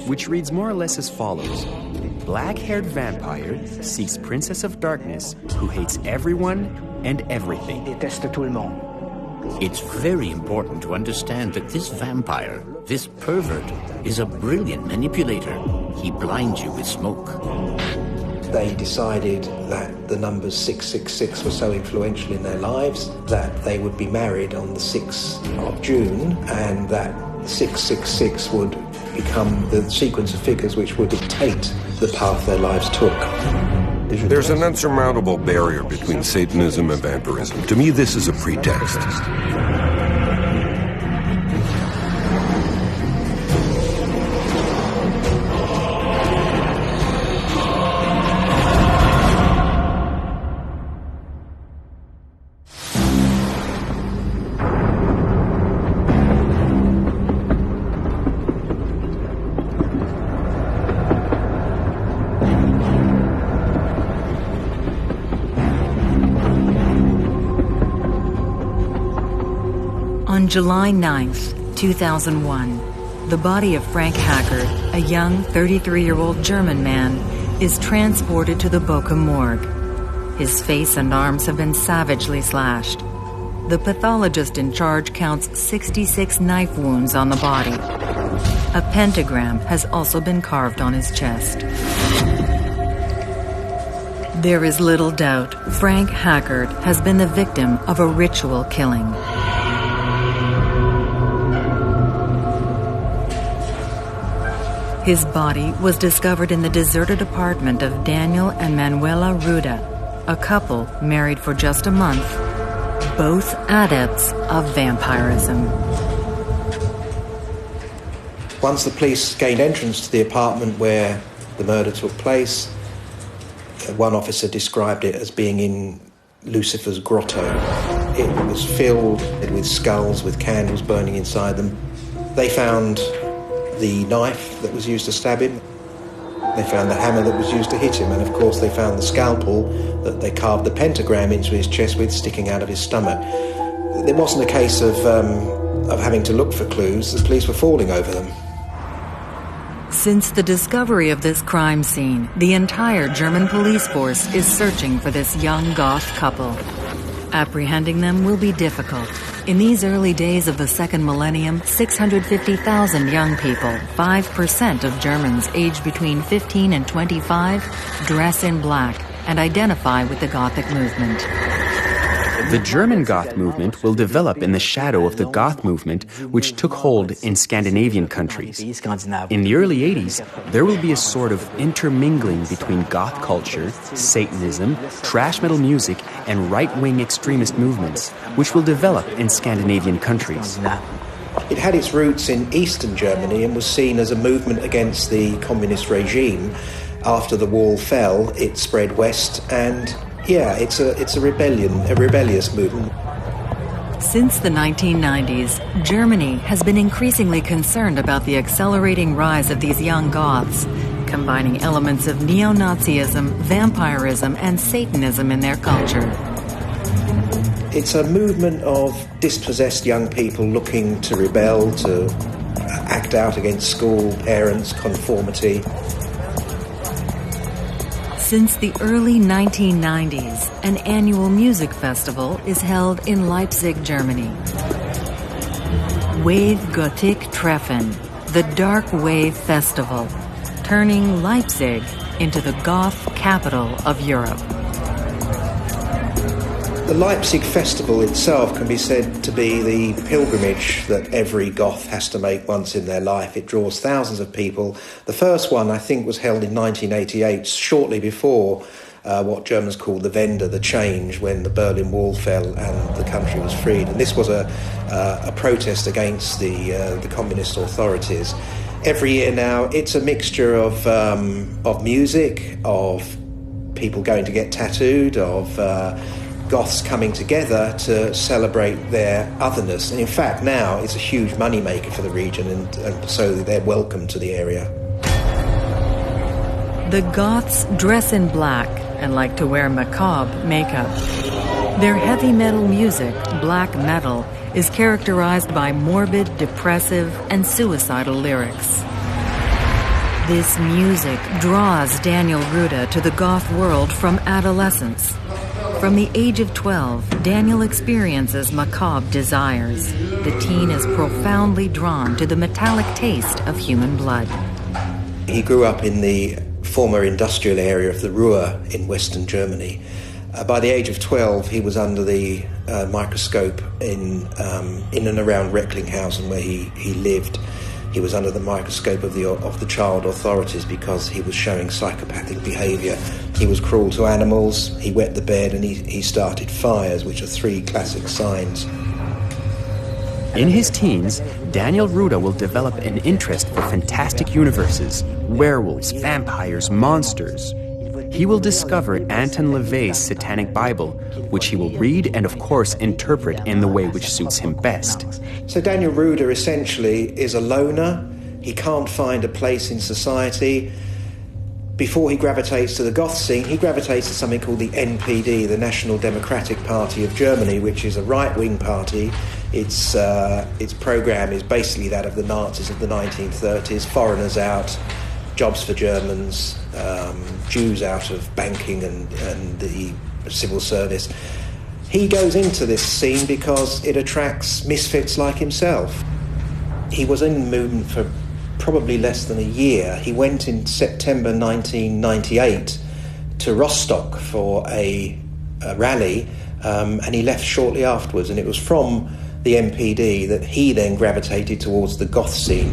which reads more or less as follows. Black-haired vampire seeks Princess of Darkness who hates everyone and everything. It's very important to understand that this vampire, this pervert, is a brilliant manipulator. He blinds you with smoke. They decided that the numbers 666 were so influential in their lives that they would be married on the 6th of June, and that 666 would become the sequence of figures which would dictate the path their lives took. There's an unsurmountable barrier between Satanism and vampirism. To me, this is a pretext. On July 9th, 2001, the body of Frank Hackard, a young 33-year-old German man, is transported to the Bochum morgue. His face and arms have been savagely slashed. The pathologist in charge counts 66 knife wounds on the body. A pentagram has also been carved on his chest. There is little doubt Frank Hackard has been the victim of a ritual killing. His body was discovered in the deserted apartment of Daniel and Manuela Ruda, a couple married for just a month, both adepts of vampirism. Once the police gained entrance to the apartment where the murder took place, one officer described it as being in Lucifer's grotto. It was filled with skulls with candles burning inside them. They found the knife that was used to stab him. They found the hammer that was used to hit him, and of course they found the scalpel that they carved the pentagram into his chest with sticking out of his stomach. It wasn't a case of having to look for clues. The police were falling over them. Since the discovery of this crime scene, the entire German police force is searching for this young goth couple. Apprehending them will be difficult. In these early days of the second millennium, 650,000 young people, 5% of Germans aged between 15 and 25, dress in black and identify with the Gothic movement. The German Goth movement will develop in the shadow of the Goth movement, which took hold in Scandinavian countries. In the early 80s, there will be a sort of intermingling between Goth culture, Satanism, thrash metal music, and right-wing extremist movements, which will develop in Scandinavian countries. It had its roots in Eastern Germany and was seen as a movement against the communist regime. After the wall fell, it spread west, and it's a rebellious movement. Since the 1990s, Germany has been increasingly concerned about the accelerating rise of these young Goths, combining elements of neo-Nazism, vampirism, and Satanism in their culture. It's a movement of dispossessed young people looking to rebel, to act out against school, parents, conformity. Since the early 1990s, an annual music festival is held in Leipzig, Germany. Wave Gothic Treffen, the Dark Wave Festival, turning Leipzig into the goth capital of Europe. The Leipzig Festival itself can be said to be the pilgrimage that every goth has to make once in their life. It draws thousands of people. The first one, I think, was held in 1988, shortly before what Germans call the Wende, the change, when the Berlin Wall fell and the country was freed. And this was a protest against the communist authorities. Every year now, it's a mixture of music, of people going to get tattooed, of Goths coming together to celebrate their otherness. And in fact, now it's a huge moneymaker for the region, and so they're welcome to the area. The Goths dress in black and like to wear macabre makeup. Their heavy metal music, black metal, is characterized by morbid, depressive, and suicidal lyrics. This music draws Daniel Ruda to the goth world from adolescence. From the age of 12, Daniel experiences macabre desires. The teen is profoundly drawn to the metallic taste of human blood. He grew up in the former industrial area of the Ruhr in Western Germany. By the age of 12, he was under the microscope in and around Recklinghausen, where he lived. He was under the microscope of the child authorities because he was showing psychopathic behaviour. He was cruel to animals, he wet the bed, and he started fires, which are 3 classic signs. In his teens, Daniel Ruda will develop an interest for fantastic universes, werewolves, vampires, monsters. He will discover Anton LaVey's Satanic Bible, which he will read and, of course, interpret in the way which suits him best. So Daniel Ruda essentially is a loner. He can't find a place in society. Before he gravitates to the goth scene, he gravitates to something called the NPD, the National Democratic Party of Germany, which is a right-wing party. Its programme is basically that of the Nazis of the 1930s, foreigners out, jobs for Germans, Jews out of banking and the civil service. He goes into this scene because it attracts misfits like himself. He was in the movement for probably less than a year. He went in September 1998 to Rostock for a rally, and he left shortly afterwards, and it was from the NPD that he then gravitated towards the goth scene.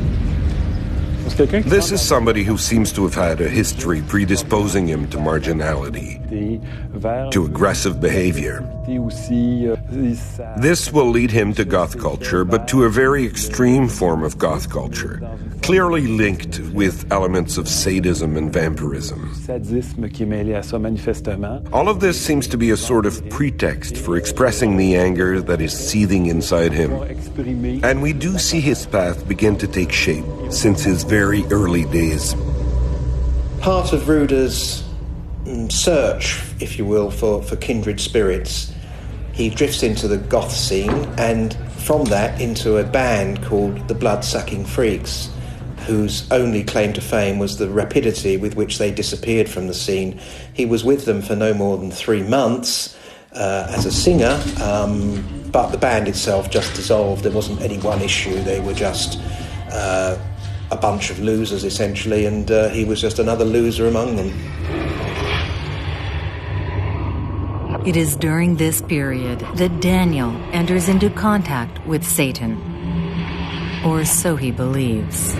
This is somebody who seems to have had a history predisposing him to marginality, to aggressive behavior. This will lead him to goth culture, but to a very extreme form of goth culture, clearly linked with elements of sadism and vampirism. All of this seems to be a sort of pretext for expressing the anger that is seething inside him. And we do see his path begin to take shape since his very early days. Part of Ruda's search, if you will, for kindred spirits, he drifts into the goth scene, and from that into a band called the Blood-Sucking Freaks, whose only claim to fame was the rapidity with which they disappeared from the scene. He was with them for no more than 3 months as a singer, but the band itself just dissolved. There wasn't any one issue. They were just a bunch of losers, essentially, and he was just another loser among them. It is during this period that Daniel enters into contact with Satan. Or so he believes.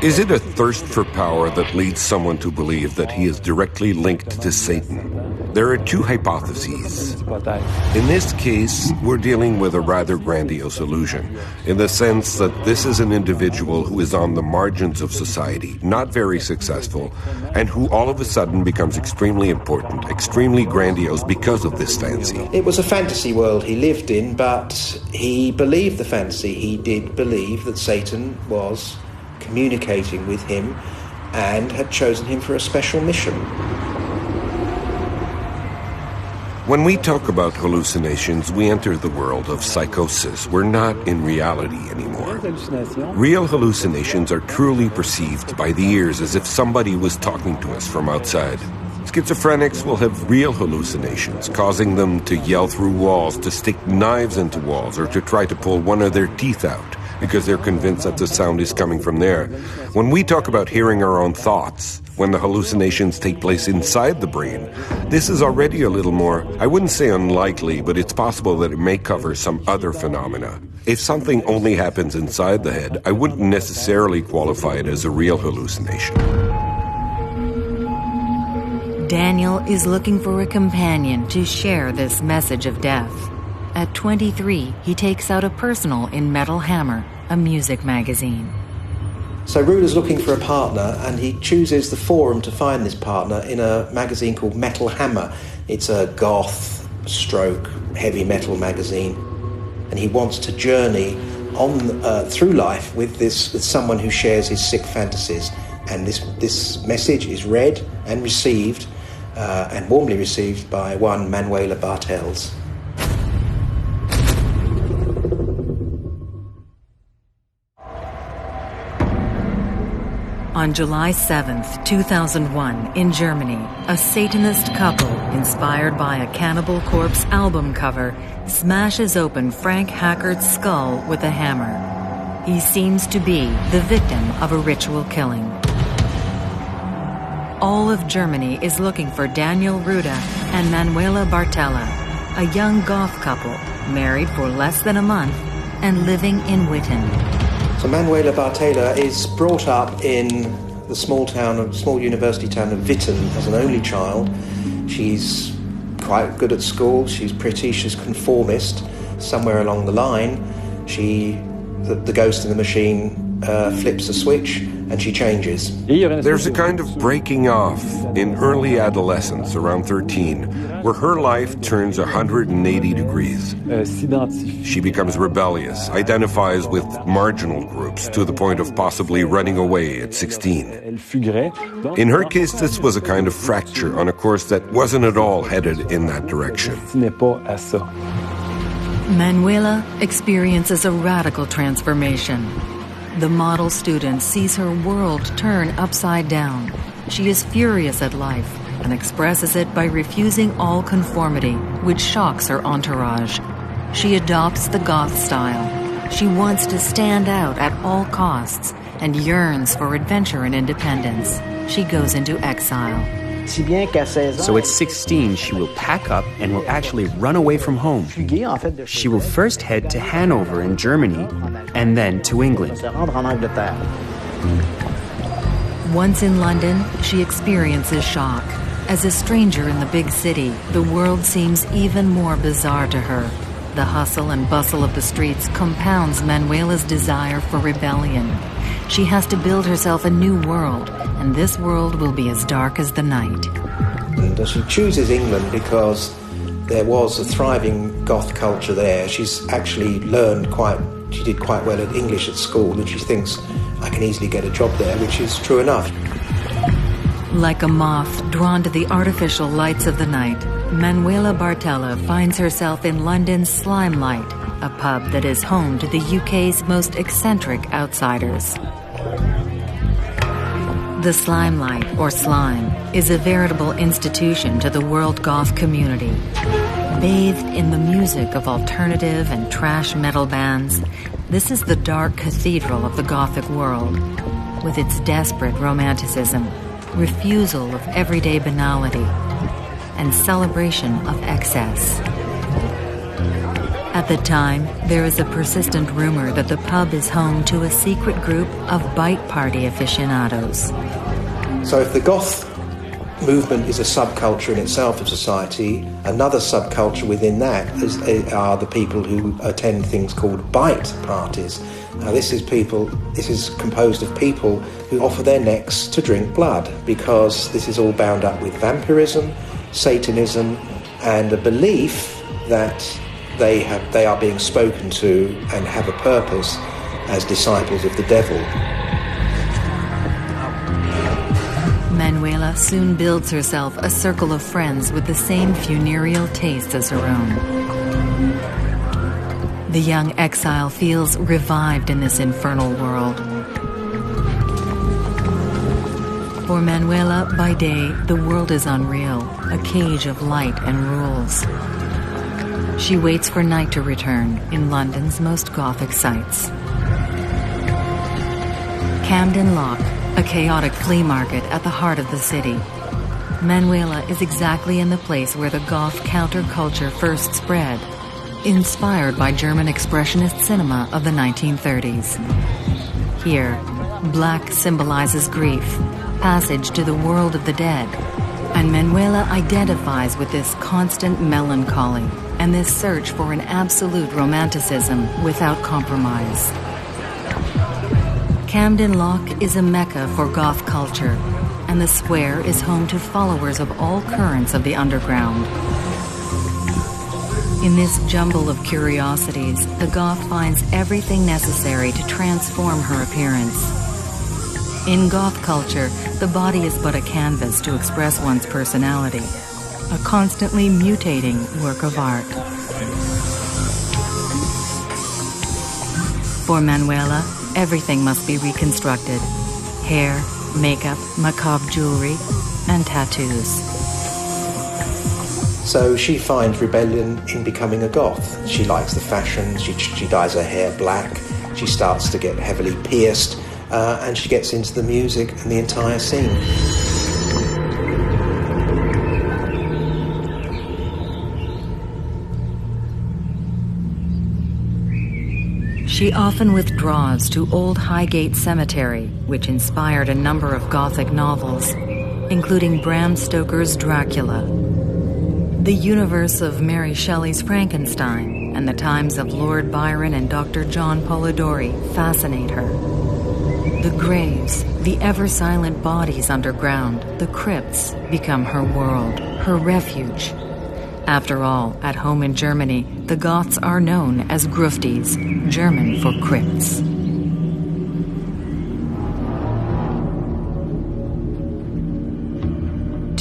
Is it a thirst for power that leads someone to believe that he is directly linked to Satan? There are 2 hypotheses. In this case, we're dealing with a rather grandiose illusion, in the sense that this is an individual who is on the margins of society, not very successful, and who all of a sudden becomes extremely important, extremely grandiose because of this fancy. It was a fantasy world he lived in, but he believed the fantasy. He did believe that Satan was communicating with him and had chosen him for a special mission. When we talk about hallucinations, we enter the world of psychosis. We're not in reality anymore. Real hallucinations are truly perceived by the ears as if somebody was talking to us from outside. Schizophrenics will have real hallucinations, causing them to yell through walls, to stick knives into walls, or to try to pull one of their teeth out, because they're convinced that the sound is coming from there. When we talk about hearing our own thoughts, when the hallucinations take place inside the brain, this is already a little more, I wouldn't say unlikely, but it's possible that it may cover some other phenomena. If something only happens inside the head, I wouldn't necessarily qualify it as a real hallucination. Daniel is looking for a companion to share this message of death. At 23, he takes out a personal in Metal Hammer, a music magazine. So Ruda's looking for a partner, and he chooses the forum to find this partner in a magazine called Metal Hammer. It's a goth stroke heavy metal magazine, and he wants to journey on through life with someone who shares his sick fantasies. And this message is read and received, and warmly received by one Manuela Bartels. On July 7th, 2001, in Germany, a Satanist couple, inspired by a Cannibal Corpse album cover, smashes open Frank Hackert's skull with a hammer. He seems to be the victim of a ritual killing. All of Germany is looking for Daniel Ruda and Manuela Bartella, a young goth couple, married for less than a month and living in Witten. So Manuela Bartella is brought up in the small university town of Witten as an only child. She's quite good at school, she's pretty, she's conformist. Somewhere along the line, the ghost in the machine flips a switch and she changes. There's a kind of breaking off in early adolescence, around 13, where her life turns 180 degrees. She becomes rebellious, identifies with marginal groups to the point of possibly running away at 16. In her case, this was a kind of fracture on a course that wasn't at all headed in that direction. Manuela experiences a radical transformation. The model student sees her world turn upside down. She is furious at life and expresses it by refusing all conformity, which shocks her entourage. She adopts the goth style. She wants to stand out at all costs and yearns for adventure and independence. She goes into exile. So at 16, she will pack up and will actually run away from home. She will first head to Hanover in Germany and then to England. Once in London, she experiences shock. As a stranger in the big city, the world seems even more bizarre to her. The hustle and bustle of the streets compounds Manuela's desire for rebellion. She has to build herself a new world, and this world will be as dark as the night. And she chooses England because there was a thriving goth culture there. She's actually she did quite well at English at school, and she thinks, I can easily get a job there, which is true enough. Like a moth drawn to the artificial lights of the night, Manuela Bartella finds herself in London's Slimelight, a pub that is home to the UK's most eccentric outsiders. The Slimelight, or Slime, is a veritable institution to the world goth community. Bathed in the music of alternative and trash metal bands, this is the dark cathedral of the gothic world, with its desperate romanticism, refusal of everyday banality, and celebration of excess. At the time, there is a persistent rumor that the pub is home to a secret group of bite party aficionados. So if the goth movement is a subculture in itself of society, another subculture within that are the people who attend things called bite parties. Now this is composed of people who offer their necks to drink blood, because this is all bound up with vampirism, Satanism, and a belief that they are being spoken to and have a purpose as disciples of the devil. Manuela soon builds herself a circle of friends with the same funereal tastes as her own. The young exile feels revived in this infernal world. For Manuela, by day, the world is unreal, a cage of light and rules. She waits for night to return in London's most gothic sights. Camden Lock, a chaotic flea market at the heart of the city. Manuela is exactly in the place where the goth counterculture first spread, inspired by German expressionist cinema of the 1930s. Here, black symbolizes grief, passage to the world of the dead, and Manuela identifies with this constant melancholy and this search for an absolute romanticism without compromise. Camden Lock is a mecca for goth culture, and the square is home to followers of all currents of the underground. In this jumble of curiosities, the goth finds everything necessary to transform her appearance. In goth culture, the body is but a canvas to express one's personality, a constantly mutating work of art. For Manuela, everything must be reconstructed. Hair, makeup, macabre jewelry, and tattoos. So she finds rebellion in becoming a goth. She likes the fashion, she dyes her hair black, she starts to get heavily pierced, and she gets into the music and the entire scene. She often withdraws to Old Highgate Cemetery, which inspired a number of Gothic novels, including Bram Stoker's Dracula. The universe of Mary Shelley's Frankenstein and the times of Lord Byron and Dr. John Polidori fascinate her. The graves, the ever-silent bodies underground, the crypts, become her world, her refuge. After all, at home in Germany, the Goths are known as Gruftis, German for crypts.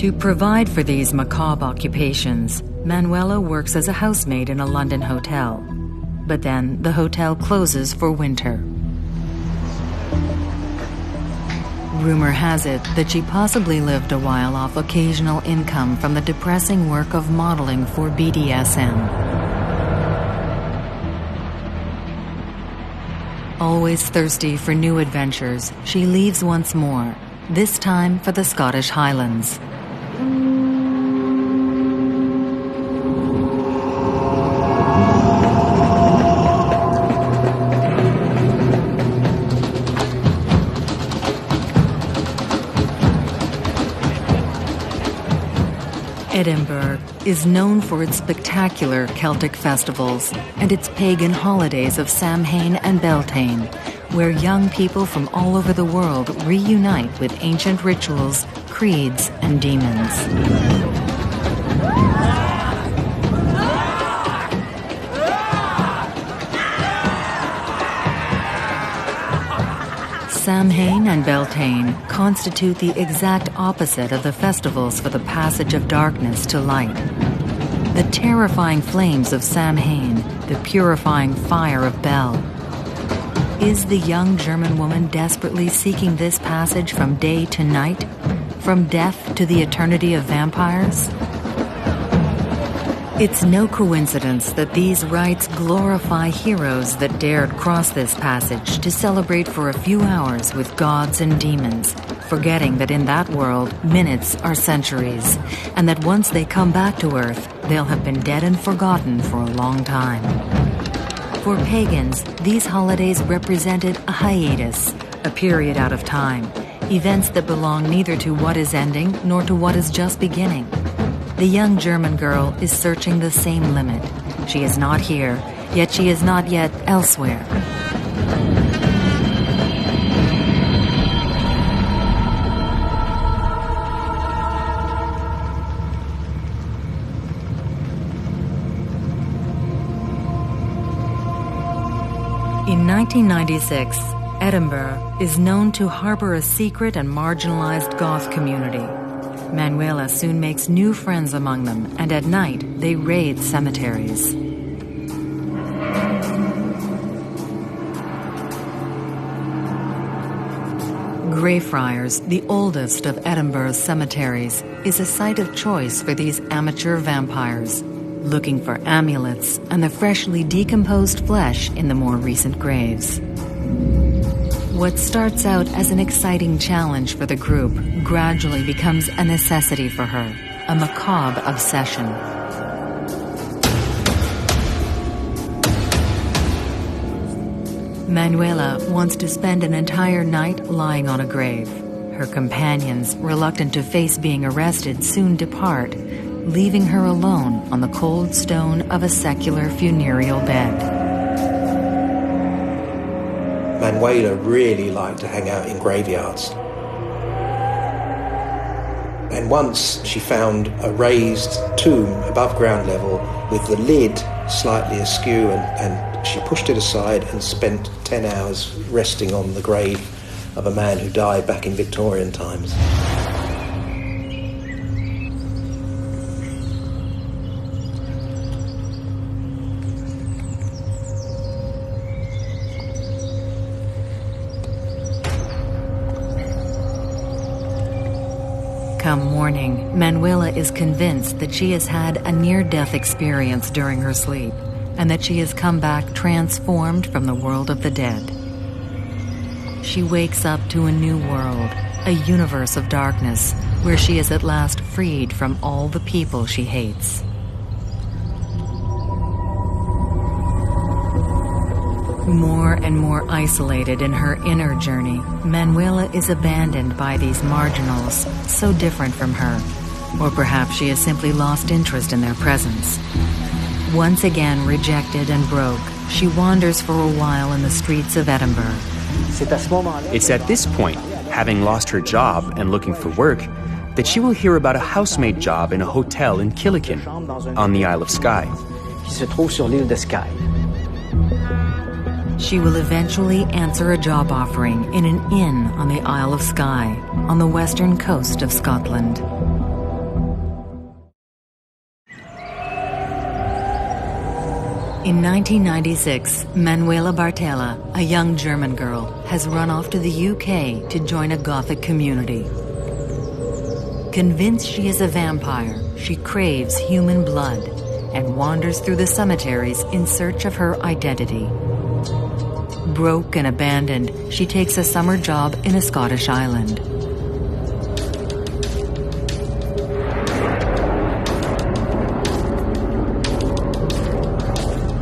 To provide for these macabre occupations, Manuela works as a housemaid in a London hotel. But then the hotel closes for winter. Rumor has it that she possibly lived a while off occasional income from the depressing work of modeling for BDSM. Always thirsty for new adventures, she leaves once more, this time for the Scottish Highlands. Edinburgh is known for its spectacular Celtic festivals and its pagan holidays of Samhain and Beltane, where young people from all over the world reunite with ancient rituals, creeds, and demons. Samhain and Beltane constitute the exact opposite of the festivals for the passage of darkness to light. The terrifying flames of Samhain, the purifying fire of Bel. Is the young German woman desperately seeking this passage from day to night? From death to the eternity of vampires? It's no coincidence that these rites glorify heroes that dared cross this passage to celebrate for a few hours with gods and demons, forgetting that in that world, minutes are centuries, and that once they come back to Earth, they'll have been dead and forgotten for a long time. For pagans, these holidays represented a hiatus, a period out of time, events that belong neither to what is ending nor to what is just beginning. The young German girl is searching the same limit. She is not here, yet she is not yet elsewhere. In 1996, Edinburgh is known to harbor a secret and marginalized Goth community. Manuela soon makes new friends among them, and at night they raid cemeteries. Greyfriars, the oldest of Edinburgh's cemeteries, is a site of choice for these amateur vampires, looking for amulets and the freshly decomposed flesh in the more recent graves. What starts out as an exciting challenge for the group gradually becomes a necessity for her, a macabre obsession. Manuela wants to spend an entire night lying on a grave. Her companions, reluctant to face being arrested, soon depart, leaving her alone on the cold stone of a secular funereal bed. Manuela really liked to hang out in graveyards. And once she found a raised tomb above ground level with the lid slightly askew, and she pushed it aside and spent 10 hours resting on the grave of a man who died back in Victorian times. Come morning, Manuela is convinced that she has had a near-death experience during her sleep and that she has come back transformed from the world of the dead. She wakes up to a new world, a universe of darkness, where she is at last freed from all the people she hates. More and more isolated in her inner journey, Manuela is abandoned by these marginals, so different from her. Or perhaps she has simply lost interest in their presence. Once again rejected and broke, she wanders for a while in the streets of Edinburgh. It's at this point, having lost her job and looking for work, that she will hear about a housemaid job in a hotel in Killican, on the Isle of Skye. She will eventually answer a job offering in an inn on the Isle of Skye, on the western coast of Scotland. In 1996, Manuela Bartella, a young German girl, has run off to the UK to join a Gothic community. Convinced she is a vampire, she craves human blood and wanders through the cemeteries in search of her identity. Broke and abandoned, she takes a summer job in a Scottish island.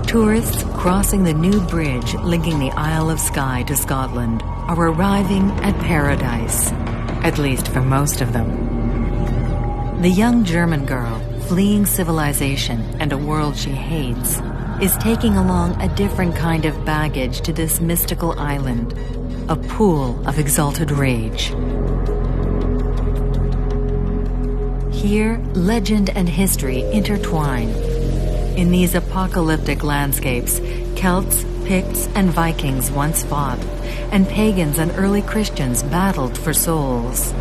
Tourists crossing the new bridge linking the Isle of Skye to Scotland are arriving at paradise, at least for most of them. The young German girl, fleeing civilization and a world she hates, is taking along a different kind of baggage to this mystical island, a pool of exalted rage. Here, legend and history intertwine. In these apocalyptic landscapes, Celts, Picts, and Vikings once fought, and pagans and early Christians battled for souls.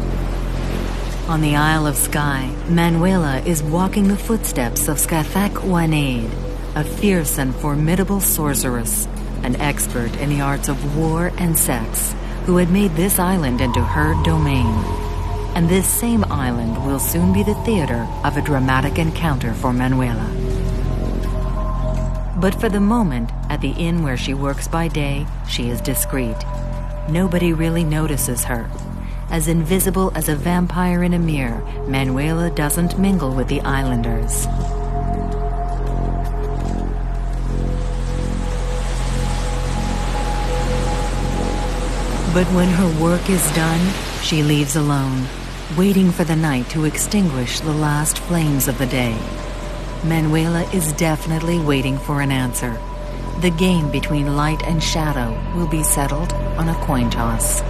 On the Isle of Skye, Manuela is walking the footsteps of Scathach Oanade, a fierce and formidable sorceress, an expert in the arts of war and sex, who had made this island into her domain. And this same island will soon be the theater of a dramatic encounter for Manuela. But for the moment, at the inn where she works by day, she is discreet. Nobody really notices her. As invisible as a vampire in a mirror, Manuela doesn't mingle with the islanders. But when her work is done, she leaves alone, waiting for the night to extinguish the last flames of the day. Manuela is definitely waiting for an answer. The game between light and shadow will be settled on a coin toss.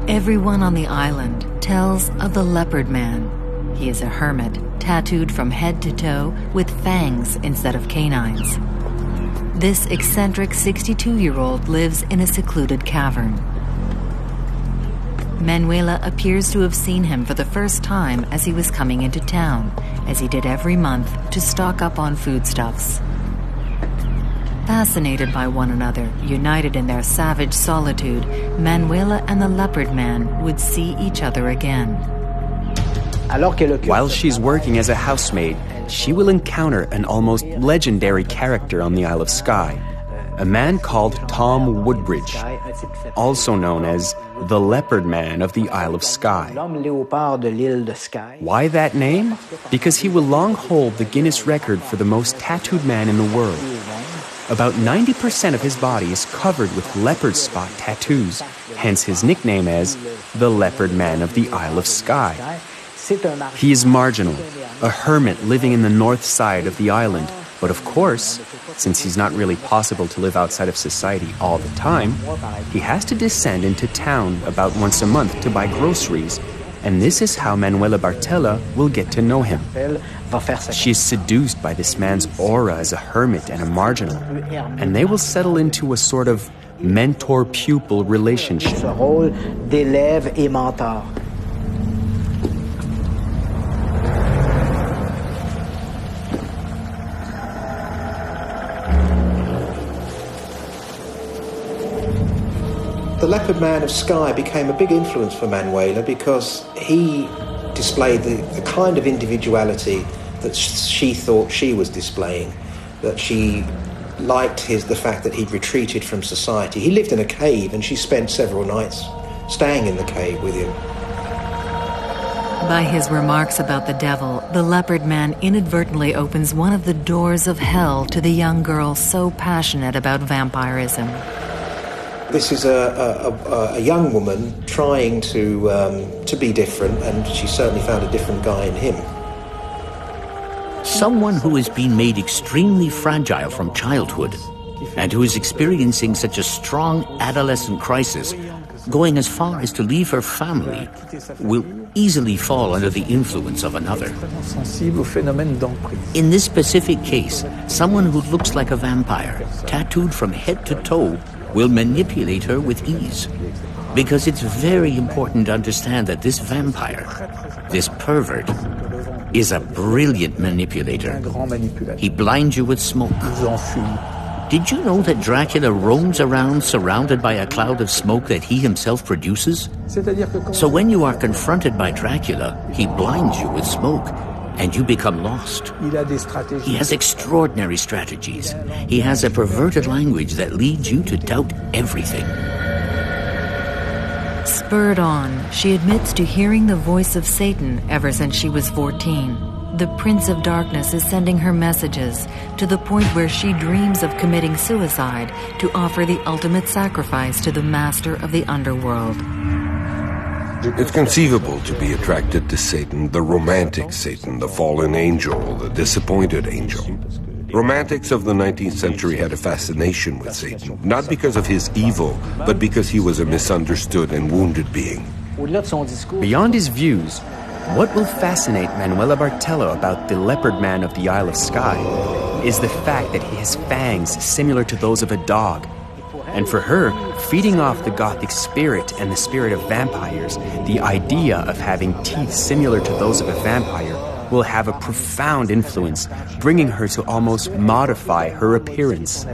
Everyone on the island tells of the Leopard Man. He is a hermit, tattooed from head to toe with fangs instead of canines. This eccentric 62-year-old lives in a secluded cavern. Manuela appears to have seen him for the first time as he was coming into town, as he did every month, to stock up on foodstuffs. Fascinated by one another, united in their savage solitude, Manuela and the Leopard Man would see each other again. While she's working as a housemaid, she will encounter an almost legendary character on the Isle of Skye, a man called Tom Woodbridge, also known as the Leopard Man of the Isle of Skye. Why that name? Because he will long hold the Guinness record for the most tattooed man in the world. About 90% of his body is covered with leopard spot tattoos, hence his nickname as the Leopard Man of the Isle of Skye. He is marginal, a hermit living in the north side of the island, but of course, since he's not really possible to live outside of society all the time, he has to descend into town about once a month to buy groceries, and this is how Manuela Bartella will get to know him. She is seduced by this man's aura as a hermit and a marginal, and they will settle into a sort of mentor-pupil relationship. The Leopard Man of Skye became a big influence for Manuela because he displayed the kind of individuality that she thought she was displaying, that she liked the fact that he'd retreated from society. He lived in a cave and she spent several nights staying in the cave with him. By his remarks about the devil, the Leopard Man inadvertently opens one of the doors of hell to the young girl so passionate about vampirism. This is a young woman trying to be different, and she certainly found a different guy in him. Someone who has been made extremely fragile from childhood and who is experiencing such a strong adolescent crisis, going as far as to leave her family, will easily fall under the influence of another. In this specific case, someone who looks like a vampire, tattooed from head to toe, will manipulate her with ease. Because it's very important to understand that this vampire, this pervert, is a brilliant manipulator. He blinds you with smoke. Did you know that Dracula roams around surrounded by a cloud of smoke that he himself produces? So when you are confronted by Dracula, he blinds you with smoke, and you become lost. He has extraordinary strategies. He has a perverted language that leads you to doubt everything. Spurred on, she admits to hearing the voice of Satan ever since she was 14. The Prince of Darkness is sending her messages to the point where she dreams of committing suicide to offer the ultimate sacrifice to the master of the underworld. It's conceivable to be attracted to Satan, the romantic Satan, the fallen angel, the disappointed angel. Romantics of the 19th century had a fascination with Satan, not because of his evil, but because he was a misunderstood and wounded being. Beyond his views, what will fascinate Manuela Bartella about the Leopard Man of the Isle of Skye is the fact that he has fangs similar to those of a dog. And for her, feeding off the Gothic spirit and the spirit of vampires, the idea of having teeth similar to those of a vampire will have a profound influence, bringing her to almost modify her appearance.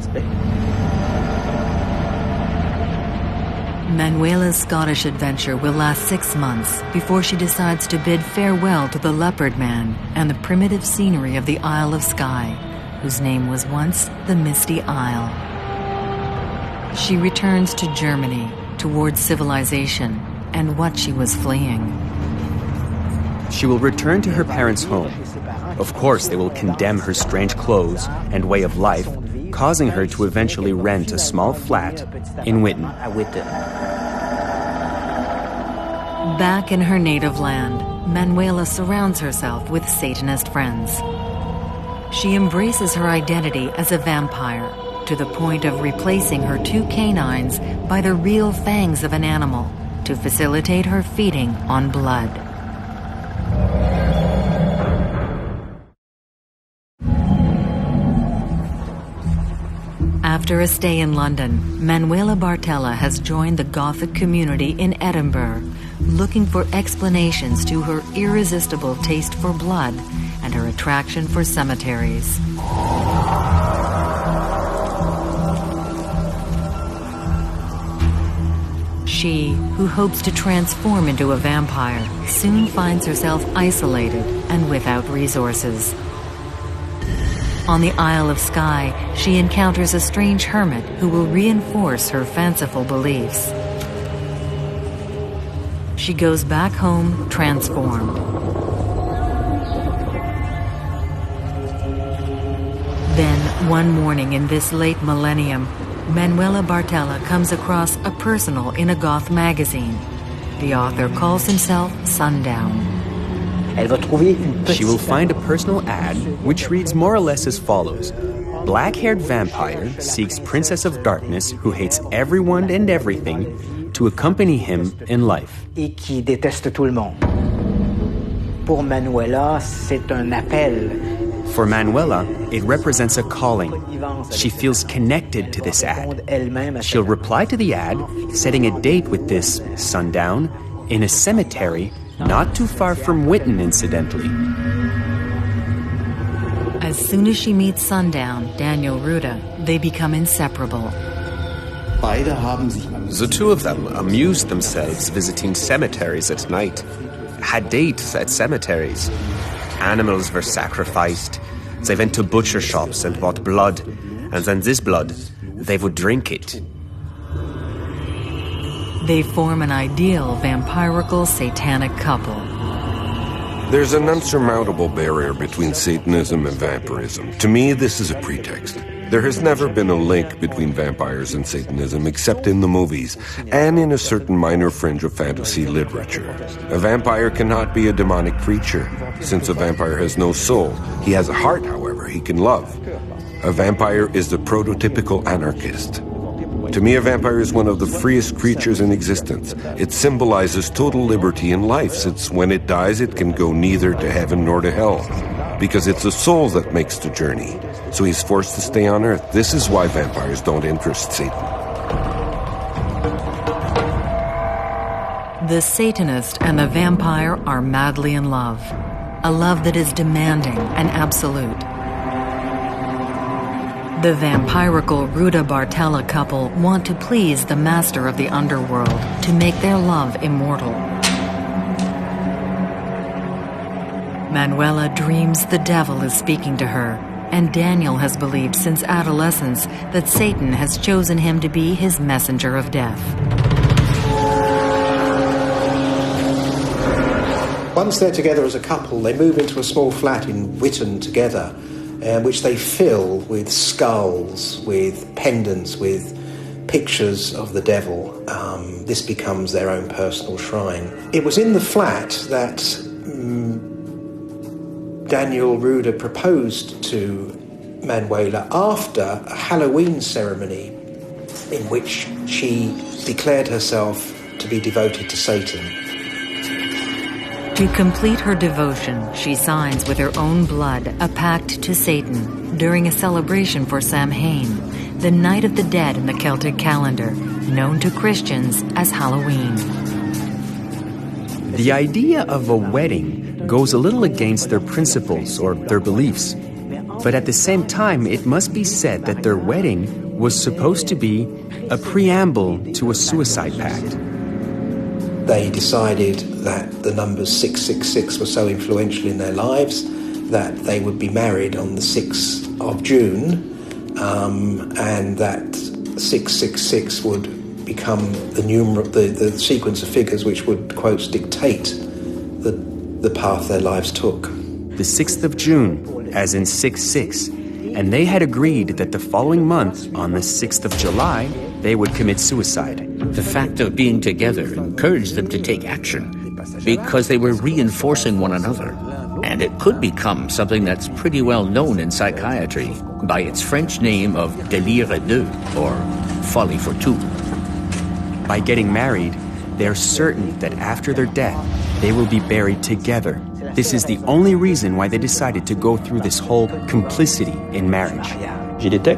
Manuela's Scottish adventure will last 6 months before she decides to bid farewell to the Leopard Man and the primitive scenery of the Isle of Skye, whose name was once the Misty Isle. She returns to Germany, towards civilization and what she was fleeing. She will return to her parents' home. Of course, they will condemn her strange clothes and way of life, causing her to eventually rent a small flat in Witten. Back in her native land, Manuela surrounds herself with Satanist friends. She embraces her identity as a vampire, to the point of replacing her 2 canines by the real fangs of an animal to facilitate her feeding on blood. After a stay in London, Manuela Bartella has joined the Gothic community in Edinburgh, looking for explanations to her irresistible taste for blood and her attraction for cemeteries. She, who hopes to transform into a vampire, soon finds herself isolated and without resources. On the Isle of Skye, she encounters a strange hermit who will reinforce her fanciful beliefs. She goes back home transformed. Then, one morning in this late millennium, Manuela Bartella comes across a personal in a goth magazine. The author calls himself Sundown. She will find a personal ad which reads more or less as follows. Black-haired vampire seeks Princess of Darkness who hates everyone and everything to accompany him in life. Et qui déteste tout le monde. Pour Manuela, c'est un appel. For Manuela, it represents a calling. She feels connected to this ad. She'll reply to the ad, setting a date with this Sundown in a cemetery not too far from Witten, incidentally. As soon as she meets Sundown, Daniel Ruda, they become inseparable. The two of them amused themselves visiting cemeteries at night, had dates at cemeteries. Animals were sacrificed. They went to butcher shops and bought blood, and then this blood, they would drink it. They form an ideal vampirical satanic couple. There's an unsurmountable barrier between Satanism and vampirism. To me, this is a pretext. There has never been a link between vampires and Satanism except in the movies and in a certain minor fringe of fantasy literature. A vampire cannot be a demonic creature, since a vampire has no soul. He has a heart, however, he can love. A vampire is the prototypical anarchist. To me, a vampire is one of the freest creatures in existence. It symbolizes total liberty in life, since when it dies, it can go neither to heaven nor to hell, because it's the soul that makes the journey. So he's forced to stay on Earth. This is why vampires don't interest Satan. The Satanist and the vampire are madly in love. A love that is demanding and absolute. The vampirical Ruda Bartella couple want to please the master of the underworld to make their love immortal. Manuela dreams the devil is speaking to her, and Daniel has believed since adolescence that Satan has chosen him to be his messenger of death. Once they're together as a couple, they move into a small flat in Witton together, which they fill with skulls, with pendants, with pictures of the devil. This becomes their own personal shrine. It was in the flat that Daniel Ruda proposed to Manuela after a Halloween ceremony in which she declared herself to be devoted to Satan. To complete her devotion, she signs with her own blood a pact to Satan during a celebration for Samhain, the Night of the Dead in the Celtic calendar, known to Christians as Halloween. The idea of a wedding goes a little against their principles or their beliefs. But at the same time, it must be said that their wedding was supposed to be a preamble to a suicide pact. They decided that the numbers 666 were so influential in their lives that they would be married on the 6th of June, and that 666 would become the sequence of figures which would, quote, dictate the path their lives took. The 6th of June, as in 6-6, and they had agreed that the following month, on the 6th of July, they would commit suicide. The fact of being together encouraged them to take action because they were reinforcing one another. And it could become something that's pretty well known in psychiatry by its French name of délire à deux, or folly for two. By getting married, they are certain that after their death, they will be buried together. This is the only reason why they decided to go through this whole complicity in marriage.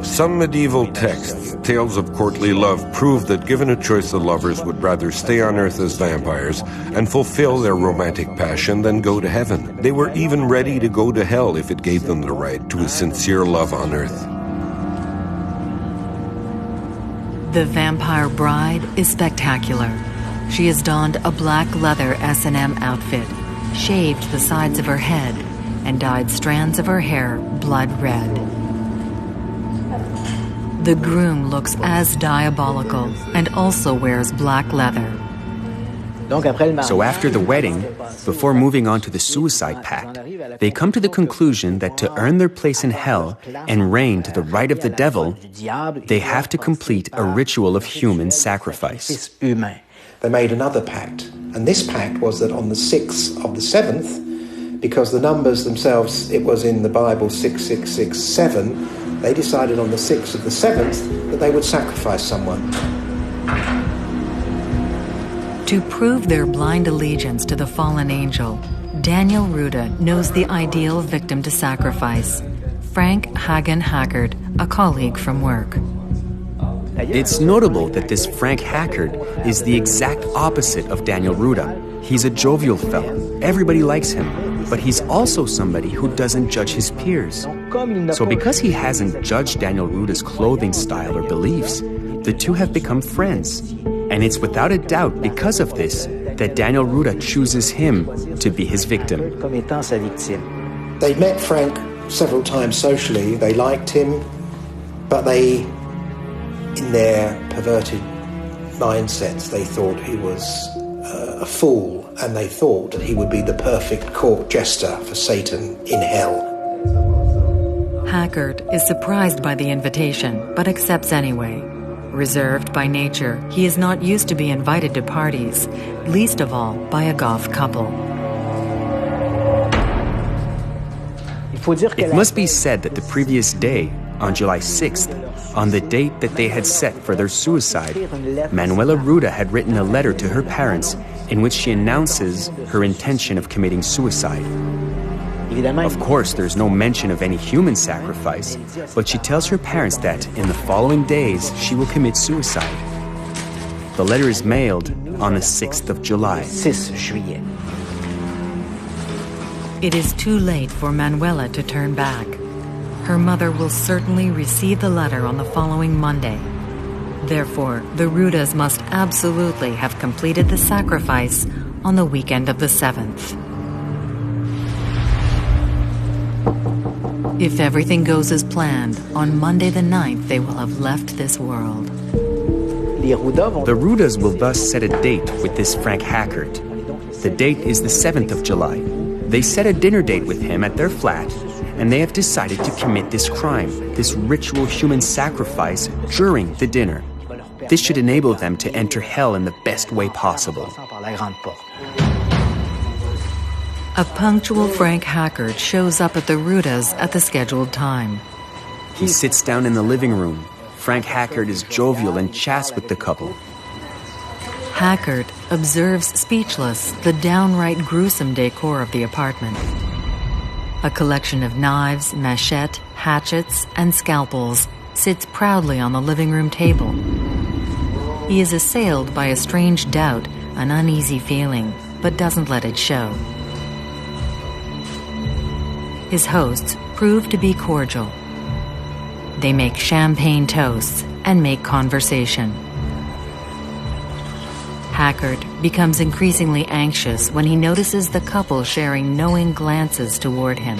Some medieval texts, tales of courtly love, prove that given a choice, the lovers would rather stay on earth as vampires and fulfill their romantic passion than go to heaven. They were even ready to go to hell if it gave them the right to a sincere love on earth. The vampire bride is spectacular. She has donned a black leather S&M outfit, shaved the sides of her head, and dyed strands of her hair blood red. The groom looks as diabolical and also wears black leather. So after the wedding, before moving on to the suicide pact, they come to the conclusion that to earn their place in hell and reign to the right of the devil, they have to complete a ritual of human sacrifice. They made another pact, and this pact was that on the 6th of the 7th, because the numbers themselves, it was in the Bible 6667, they decided on the 6th of the 7th that they would sacrifice someone. To prove their blind allegiance to the fallen angel, Daniel Ruda knows the ideal victim to sacrifice, Frank Hagen Hackard, a colleague from work. It's notable that this Frank Hackard is the exact opposite of Daniel Ruda. He's a jovial fellow. Everybody likes him. But he's also somebody who doesn't judge his peers. So because he hasn't judged Daniel Ruda's clothing style or beliefs, the two have become friends, and it's without a doubt because of this that Daniel Ruda chooses him to be his victim. They met Frank several times socially. They liked him, but they, in their perverted mindsets, they thought he was a fool, and they thought that he would be the perfect court jester for Satan in hell. Hackert is surprised by the invitation, but accepts anyway. Reserved by nature, he is not used to be invited to parties, least of all by a goth couple. It must be said that the previous day, on July 6th, on the date that they had set for their suicide, Manuela Ruda had written a letter to her parents in which she announces her intention of committing suicide. Of course, there's no mention of any human sacrifice, but she tells her parents that in the following days she will commit suicide. The letter is mailed on the 6th of July. It is too late for Manuela to turn back. Her mother will certainly receive the letter on the following Monday. Therefore, the Rudas must absolutely have completed the sacrifice on the weekend of the 7th. If everything goes as planned, on Monday the 9th they will have left this world. The Rudas will thus set a date with this Frank Hackert. The date is the 7th of July. They set a dinner date with him at their flat, and they have decided to commit this crime, this ritual human sacrifice, during the dinner. This should enable them to enter hell in the best way possible. A punctual Frank Hackert shows up at the Rudas at the scheduled time. He sits down in the living room. Frank Hackert is jovial and chats with the couple. Hackert observes speechless the downright gruesome decor of the apartment. A collection of knives, machete, hatchets, and scalpels sits proudly on the living room table. He is assailed by a strange doubt, an uneasy feeling, but doesn't let it show. His hosts prove to be cordial. They make champagne toasts and make conversation. Hackert becomes increasingly anxious when he notices the couple sharing knowing glances toward him.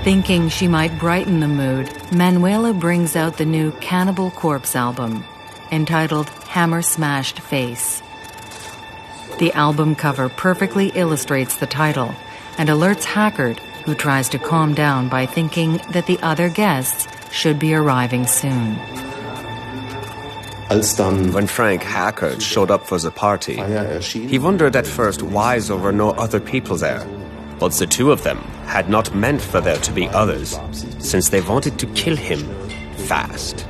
Thinking she might brighten the mood, Manuela brings out the new Cannibal Corpse album, entitled Hammer Smashed Face. The album cover perfectly illustrates the title and alerts Hackert, who tries to calm down by thinking that the other guests should be arriving soon. When Frank Hackert showed up for the party, he wondered at first why there were no other people there. But the two of them had not meant for there to be others, since they wanted to kill him fast.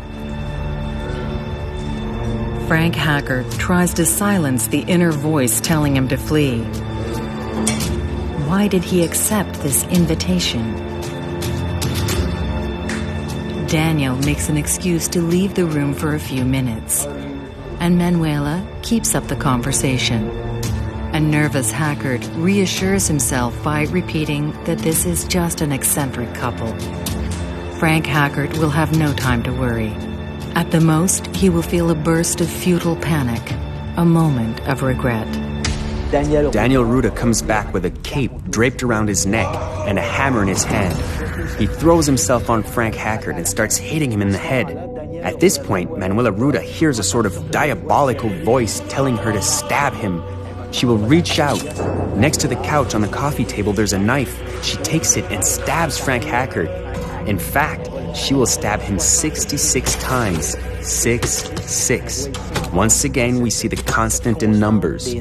Frank Hackert tries to silence the inner voice telling him to flee. Why did he accept this invitation? Daniel makes an excuse to leave the room for a few minutes, and Manuela keeps up the conversation. A nervous Hackert reassures himself by repeating that this is just an eccentric couple. Frank Hackert will have no time to worry. At the most, he will feel a burst of futile panic, a moment of regret. Daniel Ruda comes back with a cape draped around his neck and a hammer in his hand. He throws himself on Frank Hackert and starts hitting him in the head. At this point, Manuela Ruda hears a sort of diabolical voice telling her to stab him. She will reach out. Next to the couch on the coffee table, there's a knife. She takes it and stabs Frank Hackert. In fact, she will stab him 66 times. 6-6. Once again, we see the constant in numbers.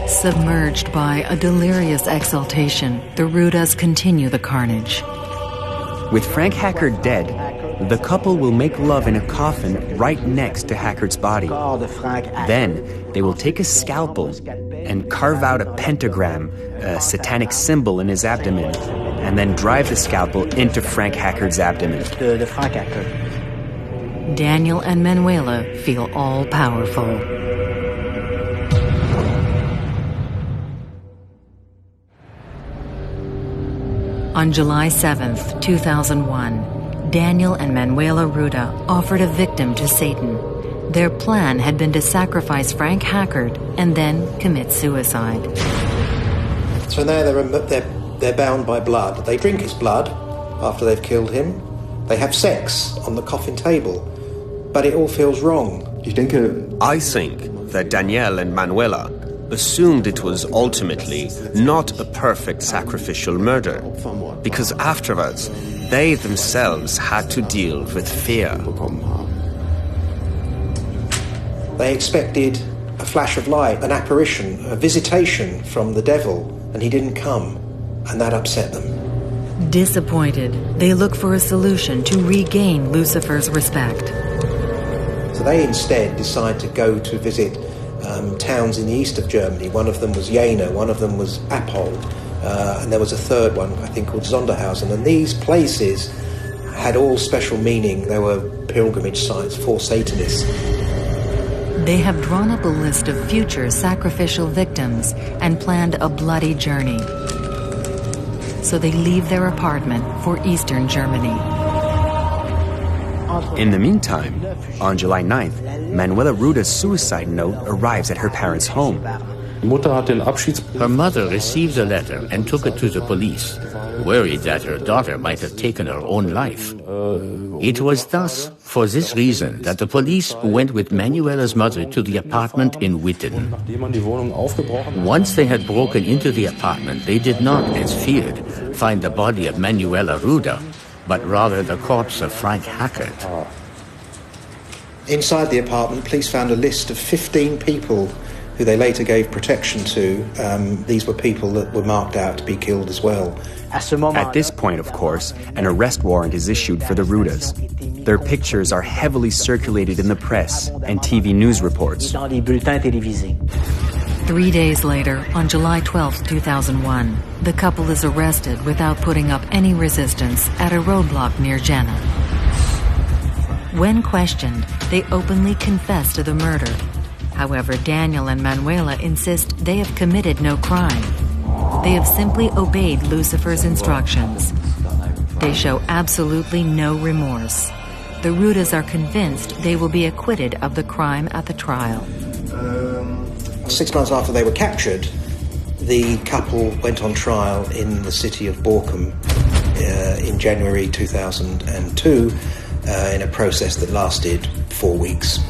Submerged by a delirious exultation, the Rudas continue the carnage. With Frank Hackert dead, the couple will make love in a coffin right next to Hackert's body. Then, they will take a scalpel and carve out a pentagram, a satanic symbol in his abdomen, and then drive the scalpel into Frank Hackert's abdomen. Daniel and Manuela feel all-powerful. On July 7th, 2001, Daniel and Manuela Ruda offered a victim to Satan. Their plan had been to sacrifice Frank Hackard and then commit suicide. So now they're bound by blood. They drink his blood after they've killed him. They have sex on the coffin table. But it all feels wrong. I think that Danielle and Manuela assumed it was ultimately not a perfect sacrificial murder, because afterwards they themselves had to deal with fear. They expected a flash of light, an apparition, a visitation from the devil, and he didn't come, and that upset them. Disappointed, they look for a solution to regain Lucifer's respect. So they instead decide to go to visit towns in the east of Germany. One of them was Jena, one of them was Appold, and there was a third one, I think, called Sondershausen. And these places had all special meaning. They were pilgrimage sites for Satanists. They have drawn up a list of future sacrificial victims and planned a bloody journey. So they leave their apartment for eastern Germany. In the meantime, on July 9th, Manuela Ruda's suicide note arrives at her parents' home. Her mother received the letter and took it to the police, worried that her daughter might have taken her own life. It was thus, for this reason, that the police went with Manuela's mother to the apartment in Witten. Once they had broken into the apartment, they did not, as feared, find the body of Manuela Ruda, but rather the corpse of Frank Hackard. Inside the apartment, police found a list of 15 people who they later gave protection to. These were people that were marked out to be killed as well. At this point, of course, an arrest warrant is issued for the Rudas. Their pictures are heavily circulated in the press and TV news reports. 3 days later, on July 12, 2001, the couple is arrested without putting up any resistance at a roadblock near Jena. When questioned, they openly confess to the murder. However, Daniel and Manuela insist they have committed no crime. They have simply obeyed Lucifer's instructions. They show absolutely no remorse. The Rudas are convinced they will be acquitted of the crime at the trial. 6 months after they were captured, the couple went on trial in the city of Borkum in January 2002 in a process that lasted 4 weeks.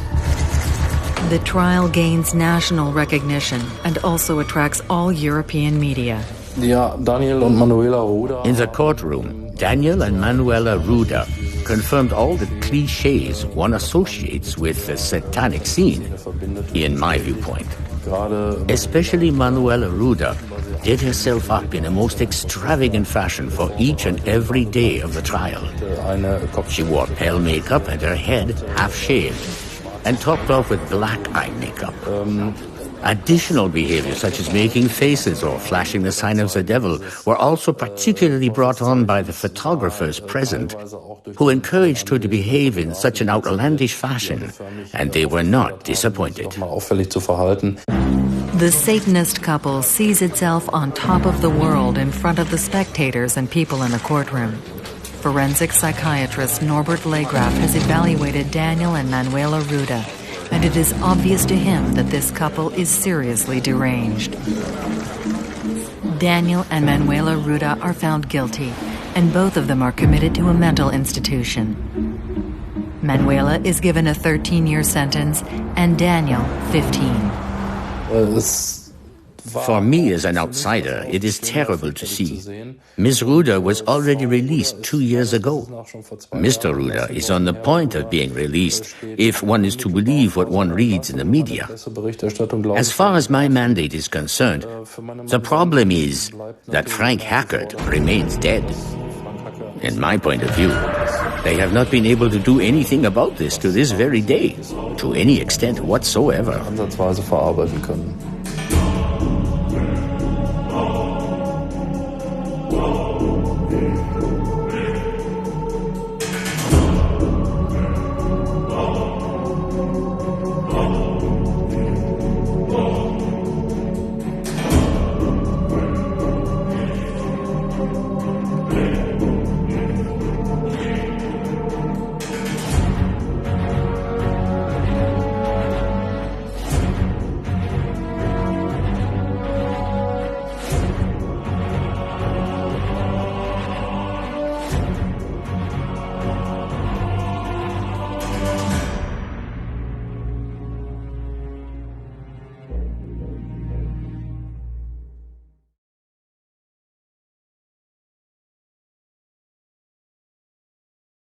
The trial gains national recognition and also attracts all European media. In the courtroom, Daniel and Manuela Ruda confirmed all the cliches one associates with the satanic scene, in my viewpoint. Especially Manuela Ruda did herself up in a most extravagant fashion for each and every day of the trial. She wore pale makeup and her head half-shaved, and topped off with black eye makeup. Additional behaviors such as making faces or flashing the sign of the devil were also particularly brought on by the photographers present, who encouraged her to behave in such an outlandish fashion, and they were not disappointed. The Satanist couple sees itself on top of the world in front of the spectators and people in the courtroom. Forensic psychiatrist Norbert Legraf has evaluated Daniel and Manuela Ruda, and it is obvious to him that this couple is seriously deranged. Daniel and Manuela Ruda are found guilty, and both of them are committed to a mental institution. Manuela is given a 13-year sentence, and Daniel 15. For me as an outsider, it is terrible to see. Ms. Ruda was already released 2 years ago. Mr. Ruda is on the point of being released, if one is to believe what one reads in the media. As far as my mandate is concerned, the problem is that Frank Hackard remains dead. In my point of view, they have not been able to do anything about this to this very day, to any extent whatsoever.